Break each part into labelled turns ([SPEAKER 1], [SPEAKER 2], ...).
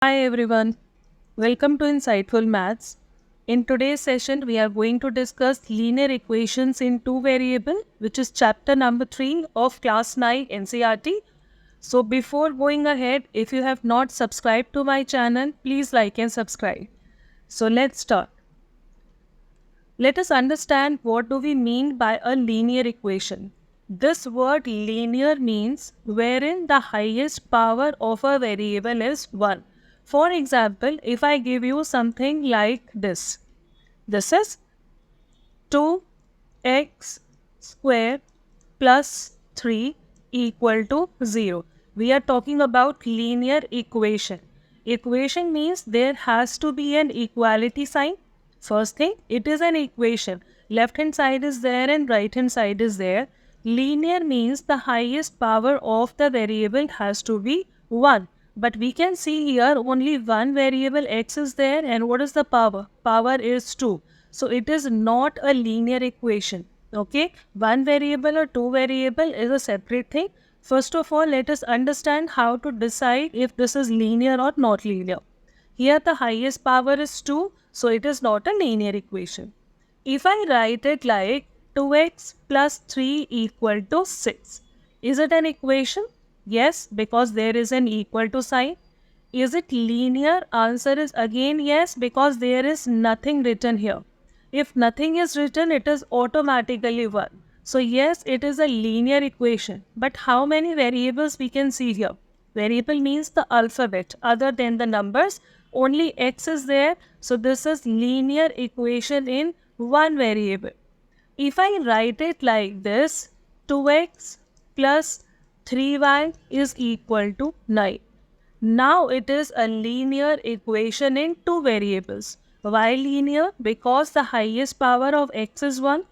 [SPEAKER 1] Hi everyone, welcome to Insightful Maths. In today's session, we are going to discuss linear equations in two variable, which is chapter number 3 of class 9 NCERT. So before going ahead, if you have not subscribed to my channel, please like and subscribe. So let's start. Let us understand what do we mean by a linear equation. This word linear means wherein the highest power of a variable is 1. For example, if I give you something like this. This is 2x square plus 3 equal to 0. We are talking about linear equation. Equation means there has to be an equality sign. First thing, it is an equation. Left hand side is there and right hand side is there. Linear means the highest power of the variable has to be 1. But we can see here only one variable x is there, and what is the power? Power is 2. So it is not a linear equation. Okay, one variable or two variable is a separate thing. First of all, let us understand how to decide if this is linear or not linear. Here the highest power is 2, so it is not a linear equation. If I write it like 2x plus 3 equal to 6, is it an equation? Yes, because there is an equal to sign. Is it linear? Answer is again yes, because there is nothing written here. If nothing is written, it is automatically 1. So yes, it is a linear equation. But how many variables we can see here? Variable means the alphabet other than the numbers. Only x is there. So this is linear equation in one variable. If I write it like this, 2x plus 3y is equal to 9. Now it is a linear equation in two variables. Why linear? Because the highest power of x is 1.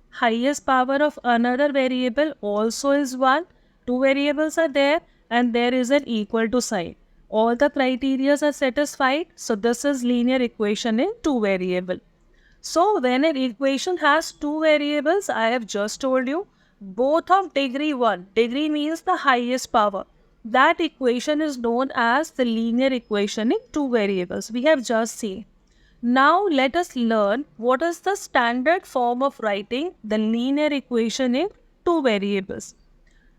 [SPEAKER 1] Highest power of another variable also is 1. Two variables are there and there is an equal to sign. All the criteria are satisfied. So this is linear equation in two variable. So when an equation has two variables, I have just told you, both of degree 1. Degree means the highest power. That equation is known as the linear equation in two variables. We have just seen. Now let us learn what is the standard form of writing the linear equation in two variables.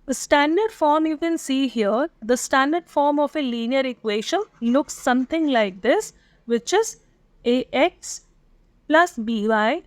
[SPEAKER 1] The standard form you can see here, the standard form of a linear equation looks something like this, which is ax plus by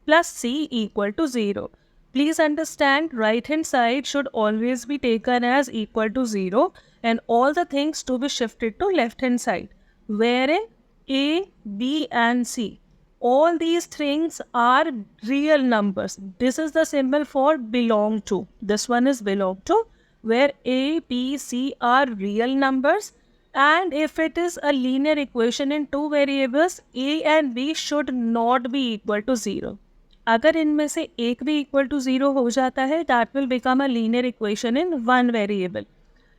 [SPEAKER 1] plus c equal to 0. Please understand, right hand side should always be taken as equal to 0 and all the things to be shifted to left hand side, wherein a, b and c, all these things are real numbers. This is the symbol for belong to. This one is belong to, where a, b, c are real numbers. And if it is a linear equation in two variables, a and b should not be equal to 0. अगर इनमें से एक भी equal to 0 हो जाता है, that will become a linear equation in one variable.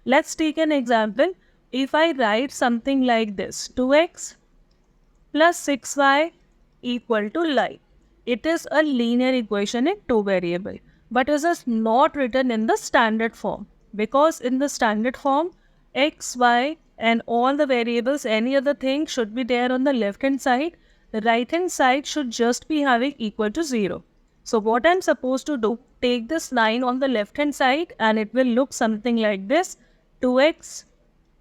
[SPEAKER 1] Let's take an example. If I write something like this, 2x plus 6y equal to line. It is a linear equation in two variable, but it is not written in the standard form, because in the standard form, x, y and all the variables, any other thing should be there on the left hand side. The right hand side should just be having equal to 0. So what I'm supposed to do, take this line on the left hand side and it will look something like this. 2x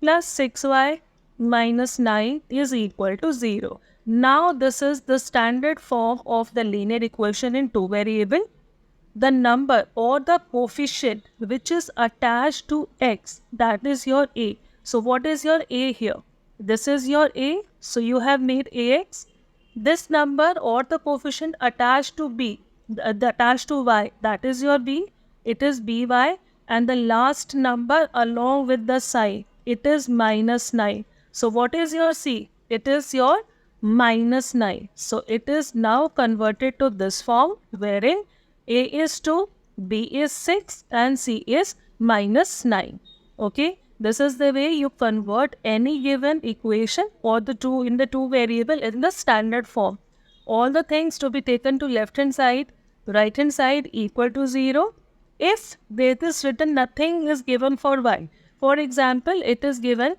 [SPEAKER 1] plus 6y minus 9 is equal to 0. Now this is the standard form of the linear equation in two variable. The number or the coefficient which is attached to x, that is your a. So what is your a here? This is your a. So you have made ax. This number or the coefficient attached to b, attached to y, that is your b. It is by, and the last number along with the sign, it is minus 9. So what is your c? It is your minus 9. So it is now converted to this form, wherein a is 2, b is 6 and c is minus 9. Okay, this is the way you convert any given equation or the two in the two variable in the standard form. All the things to be taken to left hand side, right hand side equal to 0. If there is written nothing is given for y. For example, it is given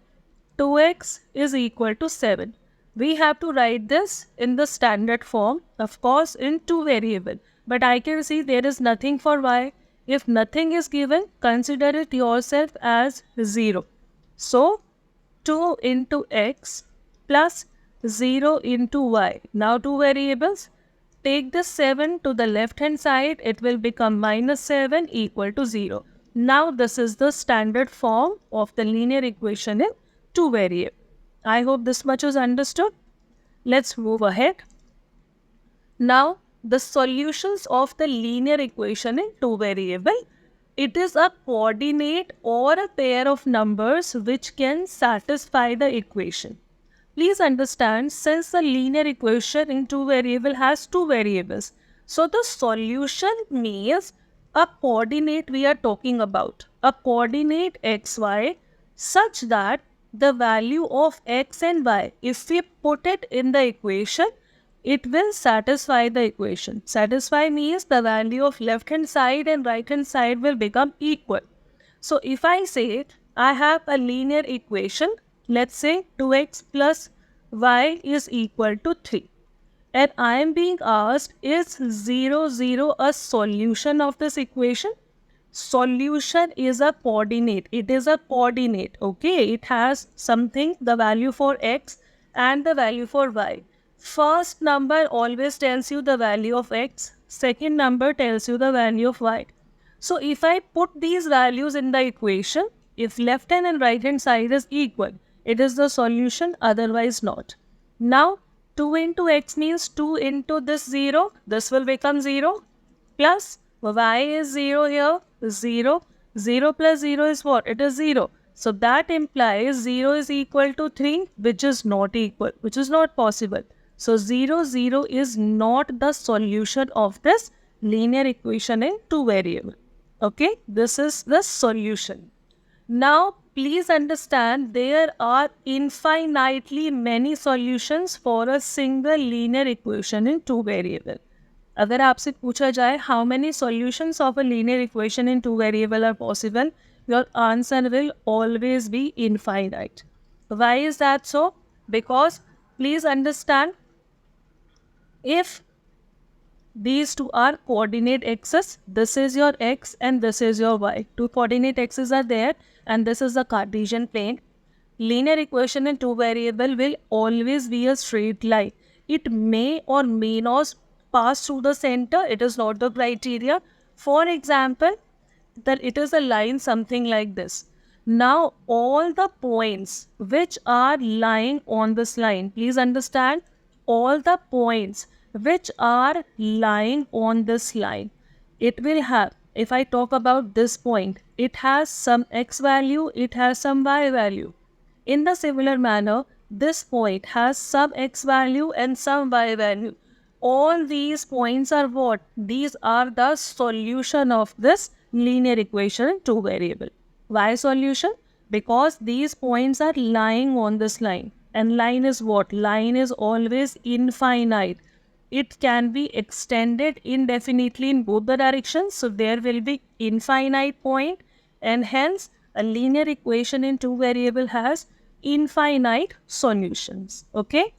[SPEAKER 1] 2x is equal to 7. We have to write this in the standard form, of course in two variable. But I can see there is nothing for y. If nothing is given, consider it yourself as 0. So 2 into x plus 0 into y. Now two variables. Take the 7 to the left hand side, it will become minus 7 equal to 0. Now this is the standard form of the linear equation in two variable. I hope this much is understood. Let's move ahead. Now the solutions of the linear equation in two variable. It is a coordinate or a pair of numbers which can satisfy the equation. Please understand, since the linear equation in two variable has two variables, so the solution means a coordinate we are talking about, a coordinate xy such that the value of x and y, if we put it in the equation, it will satisfy the equation. Satisfy means the value of left hand side and right hand side will become equal. So if I say I have a linear equation, let's say 2x plus y is equal to 3. And I am being asked, is 0, 0 a solution of this equation? Solution is a coordinate. It is a coordinate, okay? It has something, the value for x and the value for y. First number always tells you the value of x. Second number tells you the value of y. So if I put these values in the equation, if left hand and right hand side is equal, it is the solution, otherwise not. Now 2 into x means 2 into this 0, this will become 0, plus y is 0 here, 0, 0 plus 0 is what? It is 0. So that implies 0 is equal to 3, which is not equal, which is not possible. So 0, 0 is not the solution of this linear equation in two variable. Okay, this is the solution. Now please understand, there are infinitely many solutions for a single linear equation in two variable. अगर आपसे पूछा जाए how many solutions of a linear equation in two variable are possible, your answer will always be infinite. Why is that so? Because please understand, if these two are coordinate x's, this is your x and this is your y. Two coordinate x's are there and this is the Cartesian plane. Linear equation in two variable will always be a straight line. It may or may not pass through the center. It is not the criteria. For example, that it is a line something like this. Now all the points which are lying on this line, please understand, all the points which are lying on this line, it will have, if I talk about this point, it has some x value, it has some y value. In the similar manner, this point has some x value and some y value. All these points are what? These are the solution of this linear equation in two variable. Why solution? Because these points are lying on this line. And line is what? Line is always infinite. It can be extended indefinitely in both the directions. So there will be infinite point, and hence a linear equation in two variable has infinite solutions. Okay.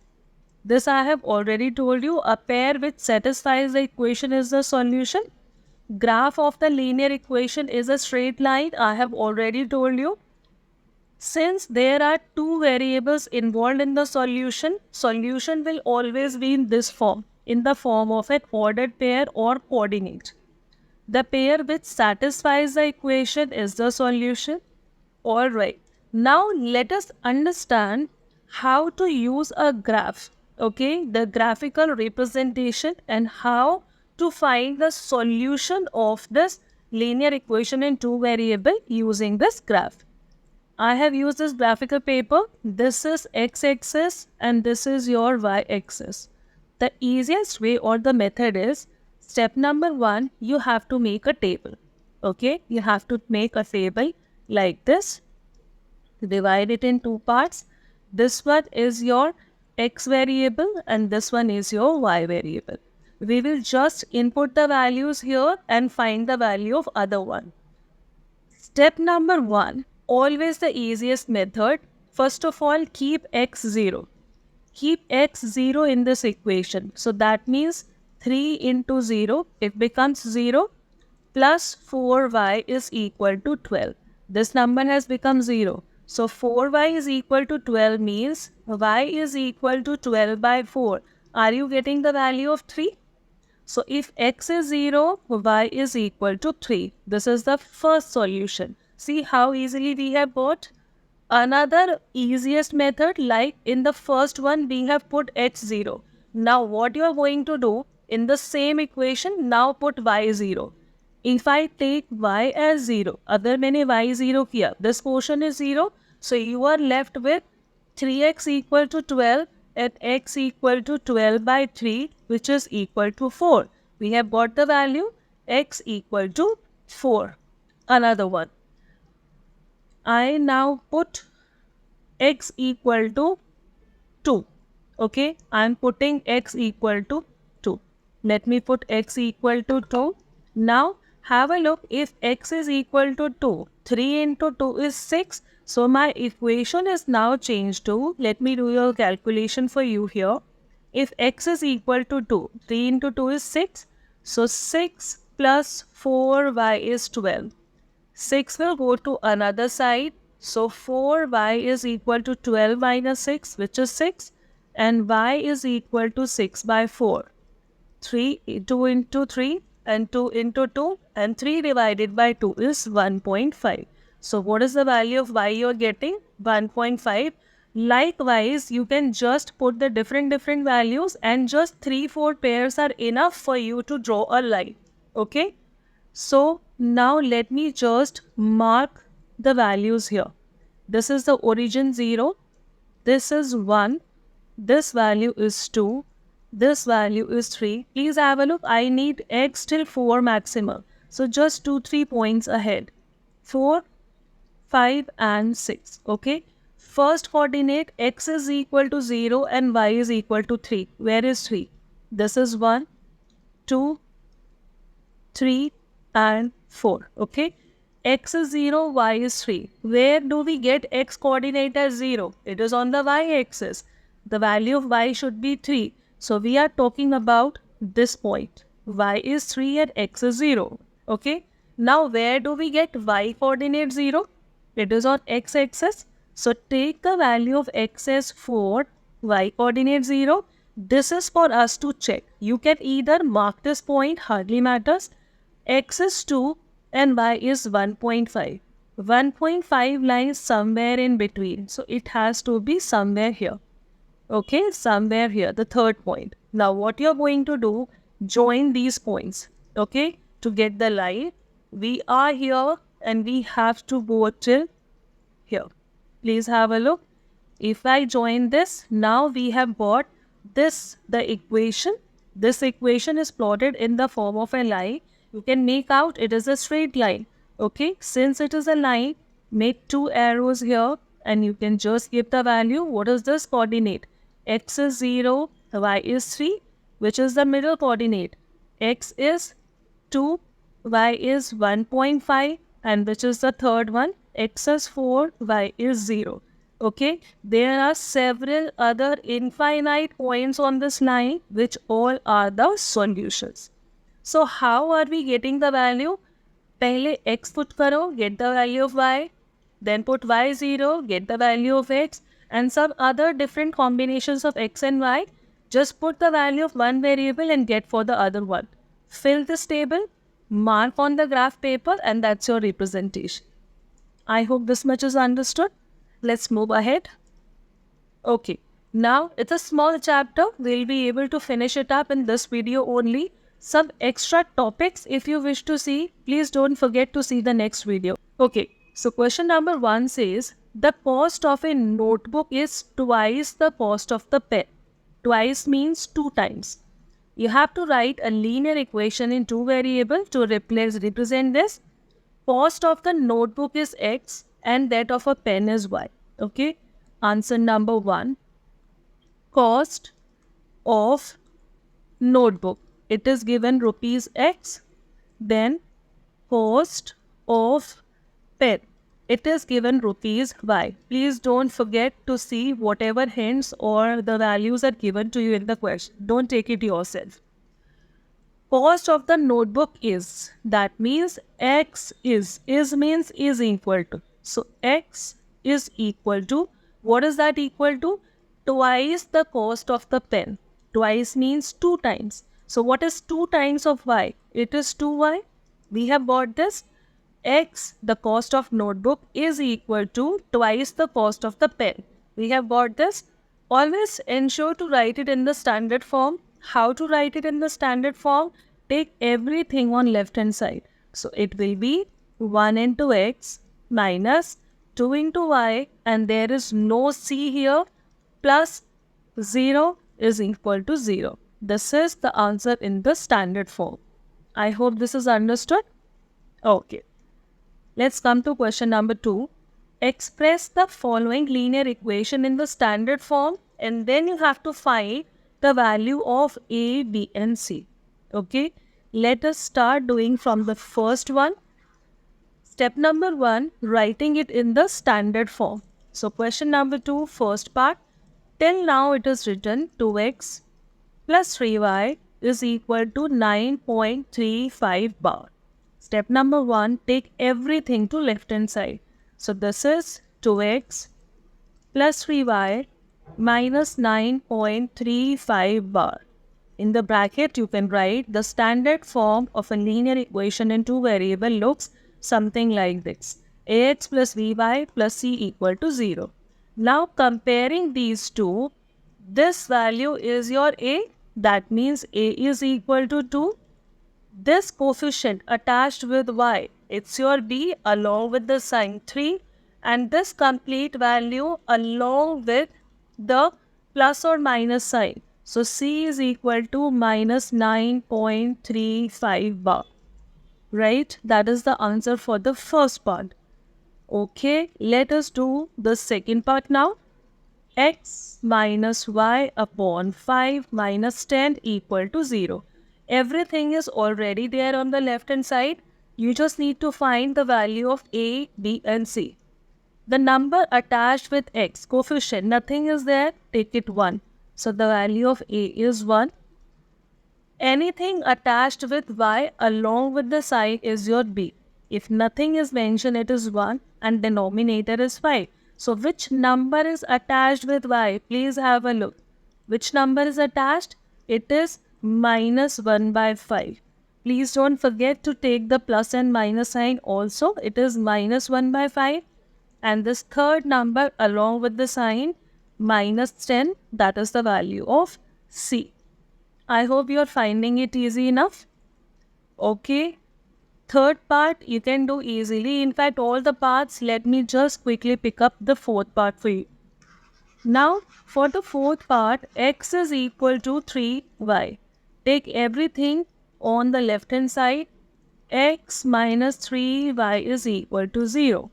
[SPEAKER 1] This I have already told you. A pair which satisfies the equation is the solution. Graph of the linear equation is a straight line. I have already told you. Since there are two variables involved in the solution, solution will always be in this form, in the form of an ordered pair or coordinate. The pair which satisfies the equation is the solution. Alright, now let us understand how to use a graph, okay, the graphical representation, and how to find the solution of this linear equation in two variable using this graph. I have used this graphical paper. This is x-axis and this is your y-axis. The easiest way or the method is, step number 1, you have to make a table. Okay, you have to make a table like this. Divide it in two parts. This one is your x variable and this one is your y variable. We will just input the values here and find the value of other one. Step number 1, always the easiest method. First of all, keep x 0. Keep x 0 in this equation. So that means 3 into 0, it becomes 0 plus 4y is equal to 12. This number has become 0. So 4y is equal to 12 means y is equal to 12 by 4. Are you getting the value of 3? So if x is 0, y is equal to 3. This is the first solution. See how easily we have got? Another easiest method, like in the first one we have put x 0. Now what you are going to do, in the same equation now put y 0. If I take y as 0, अगर मैंने y 0 किया, this portion is 0, so you are left with 3x equal to 12 and x equal to 12 by 3, which is equal to 4. We have got the value x equal to 4. Another one. I now put x equal to 2. Okay, I am putting x equal to 2. Let me put x equal to 2. Now have a look, if x is equal to 2, 3 into 2 is 6. So my equation is now changed to, let me do your calculation for you here. If x is equal to 2, 3 into 2 is 6. So 6 plus 4y is 12. 6 will go to another side. So 4y is equal to 12 minus 6, which is 6. And y is equal to 6 by 4. 2 into 3 and 2 into 2 and 3 divided by 2 is 1.5. So what is the value of y you're getting? 1.5. Likewise, you can just put the different values and just 3-4 pairs are enough for you to draw a line. Okay. So now let me just mark the values here. This is the origin 0. This is 1. This value is 2. This value is 3. Please have a look. I need x till 4 maximum. So just 2-3 points ahead. 4, 5 and 6. Okay. First coordinate, x is equal to 0 and y is equal to 3. Where is 3? This is 1, 2, 3 and 4. Okay. X is 0, y is 3. Where do we get x coordinate as 0? It is on the y-axis. The value of y should be 3. So we are talking about this point. Y is 3 and x is 0. Okay. Now where do we get y coordinate 0? It is on x-axis. So take the value of x as 4, y coordinate 0. This is for us to check. You can either mark this point, hardly matters. X is 2 and y is 1.5. 1.5 lies somewhere in between. So it has to be somewhere here. Okay, somewhere here, the third point. Now what you're going to do, join these points. Okay, to get the line. We are here and we have to go till here. Please have a look. If I join this, now we have got this, the equation. This equation is plotted in the form of a line. You can make out it is a straight line. Okay, since it is a line, make 2 arrows here and you can just give the value. What is this coordinate? X is 0, y is 3, which is the middle coordinate. X is 2, y is 1.5 and which is the third one? X is 4, y is 0. Okay, there are several other infinite points on this line which all are the solutions. So how are we getting the value? Pehle x put karo, get the value of y. Then put y 0, get the value of x. And some other different combinations of x and y. Just put the value of one variable and get for the other one. Fill this table, mark on the graph paper, and that's your representation. I hope this much is understood. Let's move ahead. Okay, now it's a small chapter. We'll be able to finish it up in this video only. Some extra topics if you wish to see, please don't forget to see the next video. Okay, so question number 1 says, the cost of a notebook is twice the cost of the pen. Twice means 2 times. You have to write a linear equation in 2 variables to represent this. Cost of the notebook is x and that of a pen is y. Okay. Answer number 1. Cost of notebook. It is given rupees x. Then cost of pen. it is given rupees y. Please don't forget to see whatever hints or the values are given to you in the question. Don't take it yourself. Cost of the notebook is, that means x is means is equal to. So x is equal to, what is that equal to? Twice the cost of the pen. Twice means 2 times. So what is 2 times of y? It is 2y. We have got this. X, the cost of notebook, is equal to twice the cost of the pen. We have got this. Always ensure to write it in the standard form. How to write it in the standard form? Take everything on left hand side. So it will be 1 into x minus 2 into y, and there is no c here, plus 0 is equal to 0. This is the answer in the standard form. I hope this is understood. Okay. Let's come to question number 2. Express the following linear equation in the standard form, and then you have to find the value of a, b and c. Okay, let us start doing from the first one. Step number 1, writing it in the standard form. So question number 2, first part. Till now it is written 2x plus 3y is equal to 9.35 bar. Step number 1, take everything to left hand side. So this is 2x plus 3y minus 9.35 bar. In the bracket, you can write the standard form of a linear equation in two variable looks something like this. Ax plus by plus c equal to 0. Now comparing these two, this value is your a. That means a is equal to 2. This coefficient attached with y, it's your b along with the sign 3, and this complete value along with the plus or minus sign. So c is equal to minus 9.35 bar. Right? That is the answer for the first part. Okay, let us do the second part now. X minus y upon 5 minus 10 equal to 0. Everything is already there on the left hand side. You just need to find the value of a, b and c. The number attached with x, coefficient, nothing is there, take it 1. So the value of a is 1. Anything attached with y along with the sign is your b. If nothing is mentioned, it is 1 and denominator is 5. So which number is attached with y? Please have a look. Which number is attached? It is minus 1 by 5. Please don't forget to take the plus and minus sign also. It is minus 1 by 5. And this third number along with the sign minus 10, that is the value of c. I hope you are finding it easy enough. Okay. Third part you can do easily. In fact, all the parts, let me just quickly pick up the fourth part for you. Now, for the fourth part, x is equal to 3y. Take everything on the left hand side. X minus 3y is equal to 0.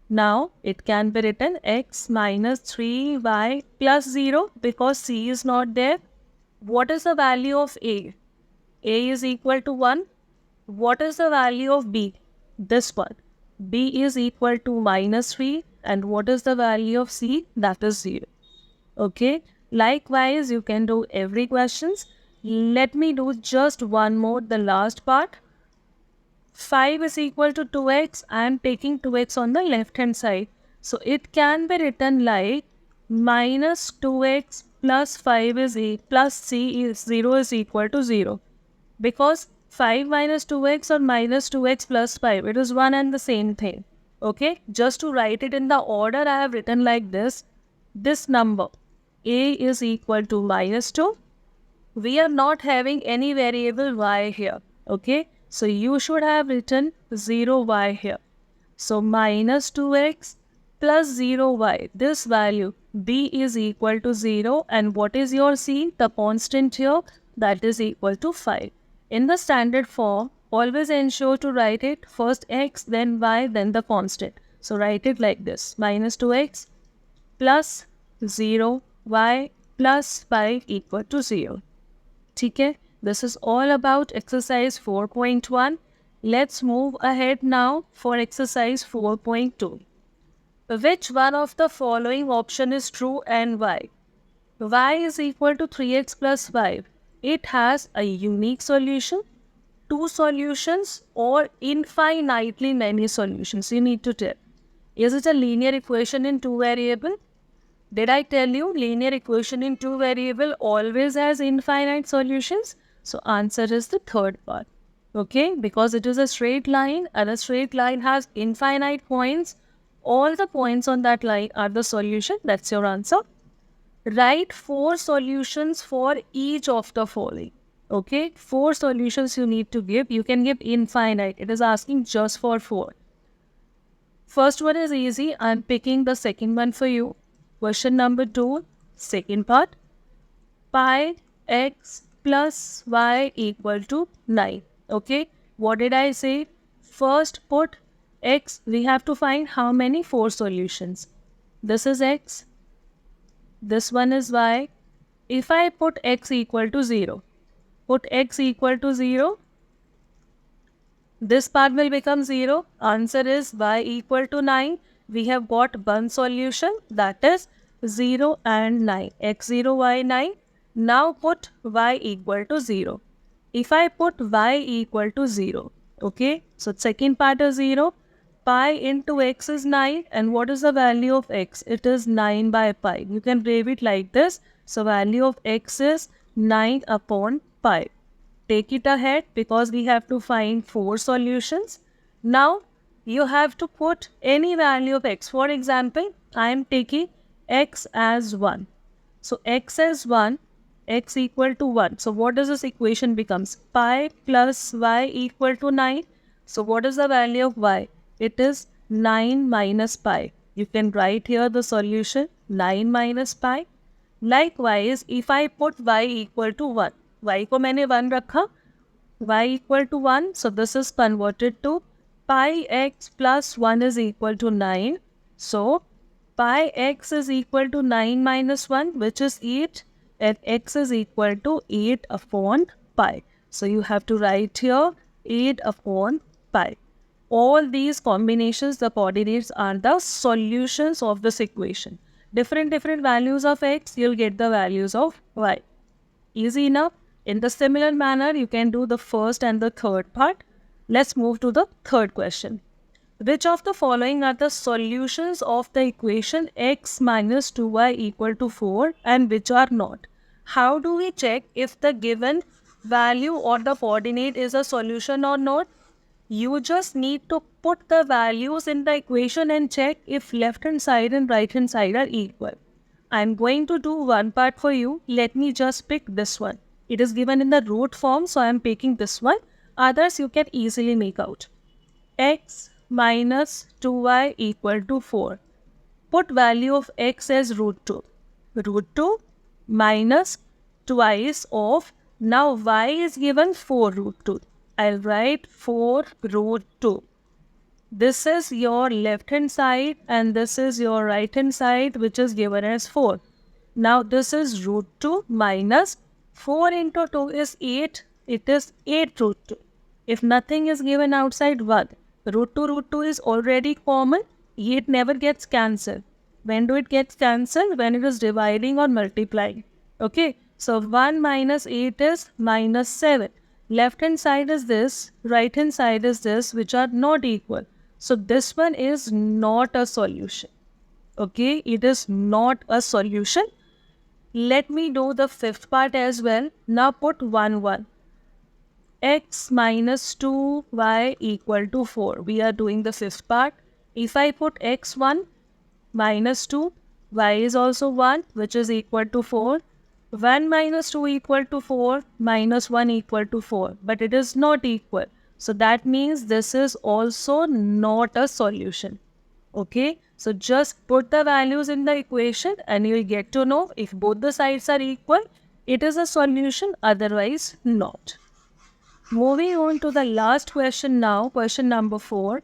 [SPEAKER 1] Now, it can be written x minus 3y plus 0 because c is not there. What is the value of a? A is equal to 1. What is the value of b? This one. B is equal to minus 3. And what is the value of c? That is 0. Okay. Likewise, you can do every questions. Let me do just one more, the last part. 5 is equal to 2x. I am taking 2x on the left hand side. So it can be written like minus 2x plus 5 is plus c is 0 is equal to 0. Because 5 minus 2x or minus 2x plus 5, it is one and the same thing. Okay, just to write it in the order, I have written like this. This number, a is equal to minus 2. We are not having any variable y here. Okay, so you should have written 0y here. So minus 2x plus 0y, this value b is equal to 0, and what is your c? The constant here, that is equal to 5. In the standard form, always ensure to write it first x, then y, then the constant. So write it like this, minus 2x plus 0y plus 5 equal to 0. Okay, this is all about exercise 4.1. Let's move ahead now for exercise 4.2. Which one of the following option is true and why? Y is equal to 3x plus 5. It has a unique solution, two solutions, or infinitely many solutions. You need to tell. Is it a linear equation in two variable? Did I tell you linear equation in two variable always has infinite solutions? So answer is the third part. Okay, because it is a straight line and a straight line has infinite points. All the points on that line are the solution. That's your answer. Write 4 solutions for each of the following. Okay, 4 solutions you need to give. You can give infinite. It is asking just for 4. First one is easy. I'm picking the second one for you. Question number 2, second part. Pi x plus y equal to 9. Okay, what did I say? First put x. We have to find how many? 4 solutions. This is x. This one is y. If I put x equal to 0, put x equal to 0, this part will become 0. Answer is y equal to 9. We have got one solution, that is 0 and 9. x0, y9. Now put y equal to 0. If I put y equal to 0, okay, so second part is 0. Pi into x is 9, and what is the value of x? It is 9 by pi. You can brave it like this. So value of x is 9 upon pi. Take it ahead because we have to find 4 solutions. Now you have to put any value of x. For example, I am taking x as 1. So x as 1, x equal to 1. So what does this equation becomes? Pi plus y equal to 9. So what is the value of y? It is 9 minus pi. You can write here the solution 9 minus pi. Likewise, if I put y equal to 1, y को मैंने 1 रखा, y equal to 1, so this is converted to pi x plus 1 is equal to 9. So, pi x is equal to 9 minus 1, which is 8, and x is equal to 8 upon pi. So, you have to write here 8 upon pi. All these combinations, the coordinates are the solutions of this equation. Different values of x, you'll get the values of y. Easy enough. In the similar manner, you can do the first and the third part. Let's move to the third question. Which of the following are the solutions of the equation x minus 2y equal to 4 and which are not? How do we check if the given value or the coordinate is a solution or not? You just need to put the values in the equation and check if left hand side and right hand side are equal. I am going to do one part for you. Let me just pick this one. It is given in the root form, so I am picking this one. Others you can easily make out. X minus 2y equal to 4. Put value of x as root 2. Root 2 minus twice of, now y is given 4 root 2. I'll write 4 root 2. This is your left hand side and this is your right hand side, which is given as 4. Now this is root 2 minus 4 into 2 is 8. It is 8 root 2. If nothing is given outside 1, root 2 is already common. 8 never gets cancelled. When do it gets cancelled? When it is dividing or multiplying. Okay. So 1 minus 8 is minus 7. Left hand side is this, right hand side is this, which are not equal. So this one is not a solution. Okay, it is not a solution. Let me do the fifth part as well. Now put 1, 1. X minus 2y equal to 4. We are doing the fifth part. If I put x1 minus 2, y is also 1, which is equal to 4. 1 minus 2 equal to 4, minus 1 equal to 4, but it is not equal. So that means this is also not a solution. Okay, so just put the values in the equation and you will get to know if both the sides are equal, it is a solution, otherwise not. Moving on to the last question now, question number 4.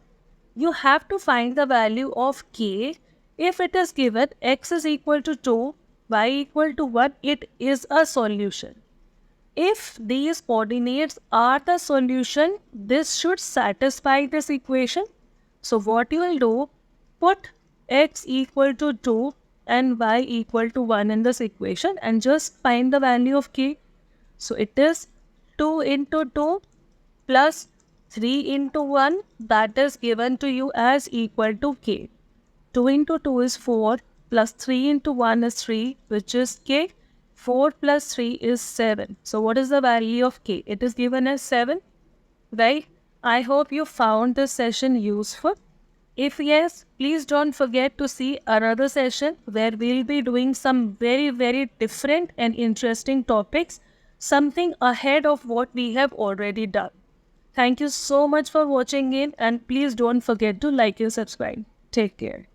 [SPEAKER 1] You have to find the value of k if it is given x is equal to 2, y equal to 1, it is a solution. If these coordinates are the solution, this should satisfy this equation. So what you will do, put x equal to 2 and y equal to 1 in this equation and just find the value of k. So it is 2 into 2 plus 3 into 1, that is given to you as equal to k. 2 into 2 is 4 plus 3 into 1 is 3, which is k. 4 plus 3 is 7. So what is the value of k? It is given as 7, right? I hope you found this session useful. If yes, please don't forget to see another session where we'll be doing some very, very different and interesting topics, something ahead of what we have already done. Thank you so much for watching in, and please don't forget to like and subscribe. Take care.